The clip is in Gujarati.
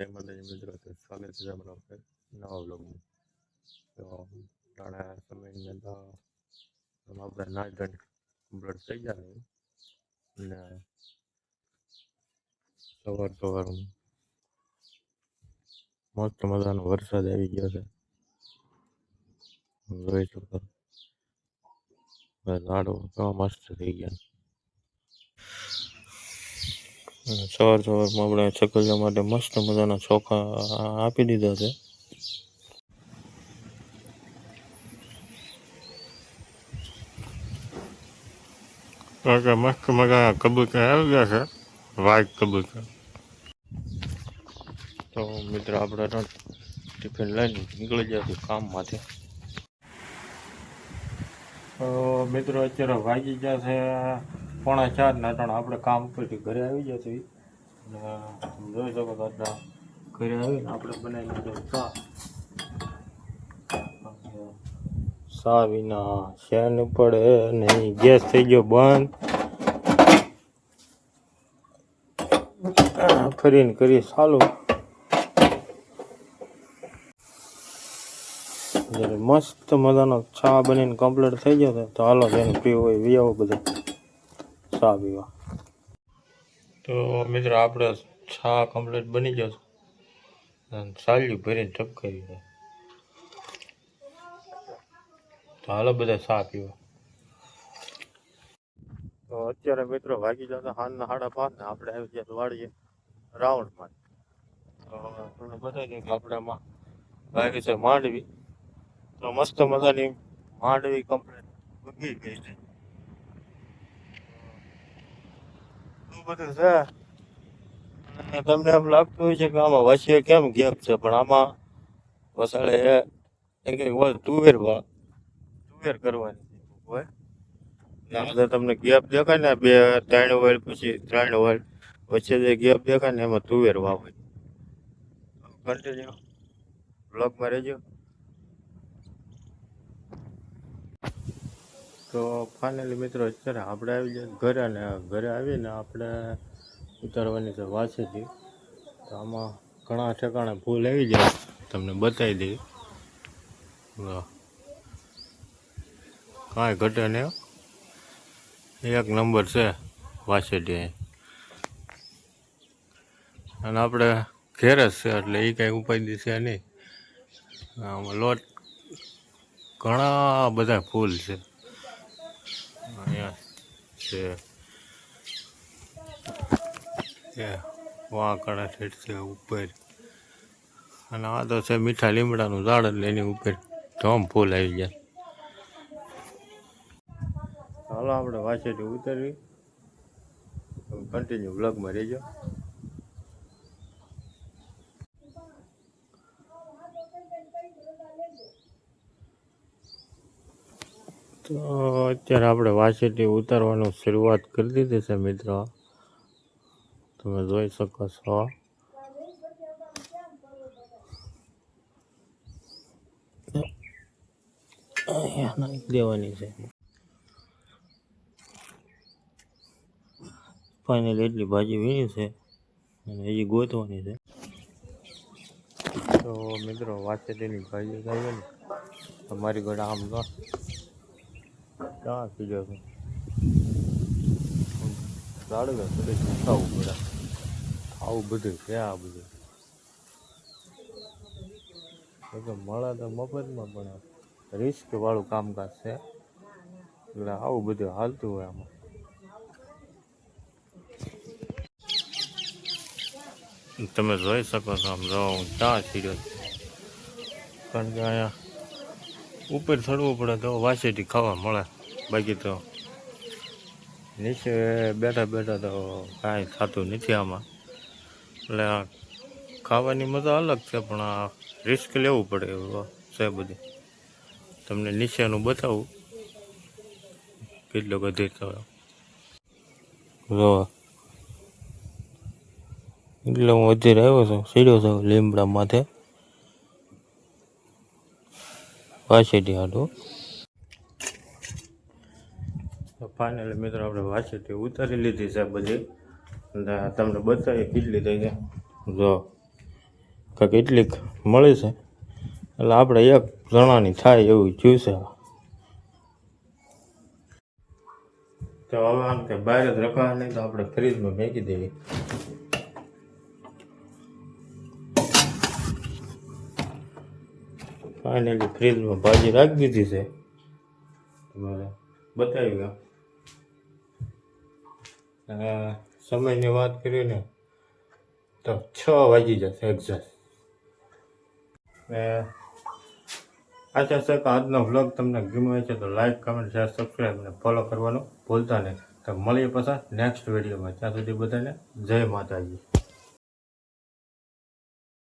જય માતાજી મિત્રો, તો સ્વાગત છે તમારો નવા બ્લોગમાં. તો ઘણા સમયની અંદર આપણે નાચ ધોઈને કમ્પ્લીટ થઈ જાય અને સવાર મસ્ત મજાનો વરસાદ આવી ગયો છે. જોઈ શકો ઝાડો કેવા મસ્ત થઈ ગયા. સવારમાં આપણે ચકલિયા માટે મસ્ત મજાના ચોખા આપી દીધા છે. મસ્ત મજાના કબૂતર આવી ગયા છે, વ્હાઈટ કબૂતર. તો મિત્રો આપણે ટિફિન લઈને નીકળી જશું કામમાંથી. તો મિત્રો અત્યારે વાગી ગયા છે 3:45 ને આપણે કામ પરથી ઘરે આવી જશે. જોઈ શકો તો ઘરે આવીને આપણે બનાવી લીધો ચા વિના શેન પડે નહીં. ગેસ થઈ ગયો બંધ. ફરીને કરી ચાલુ. જ્યારે મસ્ત મજાનો ચા બનીને કમ્પ્લીટ થઈ ગયો છે. તો હાલો જેને પીવું હોય વી આવો બધા ચા પીવા. તો મિત્રો આપણે ચા કમ્પ્લીટ બની ગયો છે. ચાલ્યું ભરીને ટપકાવી દે. તો હાલો બધા ચા પીવા. તો અત્યારે મિત્રો વાગી જતા 5:30 ને આપણે આવી ગયા વાળીએ રાઉન્ડમાં. તો તમને બતાવી દઈએ કે આપણે આમાં વાગી છે માંડવી. તો મસ્ત મજાની માંડવી કમ્પ્લીટ ઉગી ગઈ છે. બધું છે અને તમને એમ લાગતું હોય છે કે આમાં વચ્ચે કેમ ગેપ છે, પણ આમાં વસાડે કઈ હોય તુવેર કરવાની હોય. અંદર તમને ગેપ દેખાય ને 2-3 વોલ પછી 3 વોલ વચ્ચે જે ગેપ દેખાય ને એમાં તુવેર વાવે. કન્ટિન્યુ બ્લોગમાં રહેજો. તો ફાઇનલી મિત્રો અત્યારે આપણે આવી જાય ઘરે, ને ઘરે આવીને આપણે ઉતારવાની છે વાંચેથી. તો આમાં ઘણા ઠેકાણે ભૂલ આવી જાય, તમને બતાવી દઈએ. કાંઈ ઘટે નહીં, 1 નંબર છે વાંચેથી. અને આપણે ઘેર જ છે એટલે એ કાંઈ ઉપાય છે નહીં. આમાં લોટ ઘણા બધા ફૂલ છે. અહીંયા છે વાંકડા ઠેઠ છે ઉપર. અને આ તો છે મીઠા લીમડાનું ઝાડ, એટલે એની ઉપર ધમ ફૂલ આવી જાય. હાલો આપણે વાંચેથી ઉતરવી. કન્ટિન્યુ બ્લોગમાં રહેજો. તો અત્યારે આપણે વાંચેથી ઉતારવાનું શરૂઆત કરી દીધી છે મિત્રો. તમે જોઈ શકો છો. અહીંયા નાખી દેવાની છે. ફાઇનલી એટલી ભાજી વીણી છે અને હજી ગોતવાની છે. તો મિત્રો વાંચેતીની ભાજી ખાઈએ ને તમારી ઘરે આમ તો ચા પીજો છે. લાડુ થોડીક ખાવું પડે. આવું બધું છે આ બધું. મળે તો મફતમાં, પણ રિસ્ક વાળું કામકાજ છે એટલે આવું બધું હાલતું હોય આમાં. તમે જોઈ શકો છો આમ જો હું ચા પીર્યો, કારણ કે અહીંયા ઉપર ચડવું પડે તો વાંચેથી ખાવા મળે. બાકી તો નીચે બેઠા તો કાંઈ થતું નથી આમાં. એટલે ખાવાની મજા અલગ છે, પણ આ રિસ્ક લેવું પડે એવું છે બધું. તમને નીચેનું બતાવું કેટલો ગધી તો જો. એટલે હું અત્યારે આવ્યો છું, સીડ્યો છું લીમડા માથે વાંચેથી હાટું. ફાઇનલી મિત્રો આપણે વાંચેથી ઉતારી લીધી છે બધી. તમને બતાવીએ કેટલી થઈ છે. જો કંઈક એટલીક મળી છે એટલે આપણે એક જણાની થાય એવું જોઈશે. તો હવે આમ કે બહાર જ રખવા નહીં તો આપણે ફ્રીજમાં ફેંકી દઈએ. ફાઇનલી ફ્રીજમાં ભાજી રાખી દીધી છે. તમારે બતાવી ગયો. સમયની વાત કરીએ ને તો 6 વાગી જશે એક્ઝેક્ટ. આશા છે કે આજનો વ્લોગ તમને ગમ્યો છે તો લાઈક, કમેન્ટ, શેર, સબસ્ક્રાઈબ અને ફોલો કરવાનું ભૂલતા નહીં. તો મળીએ પાછા નેક્સ્ટ વિડીયોમાં. ત્યાં સુધી બધાને જય માતાજી.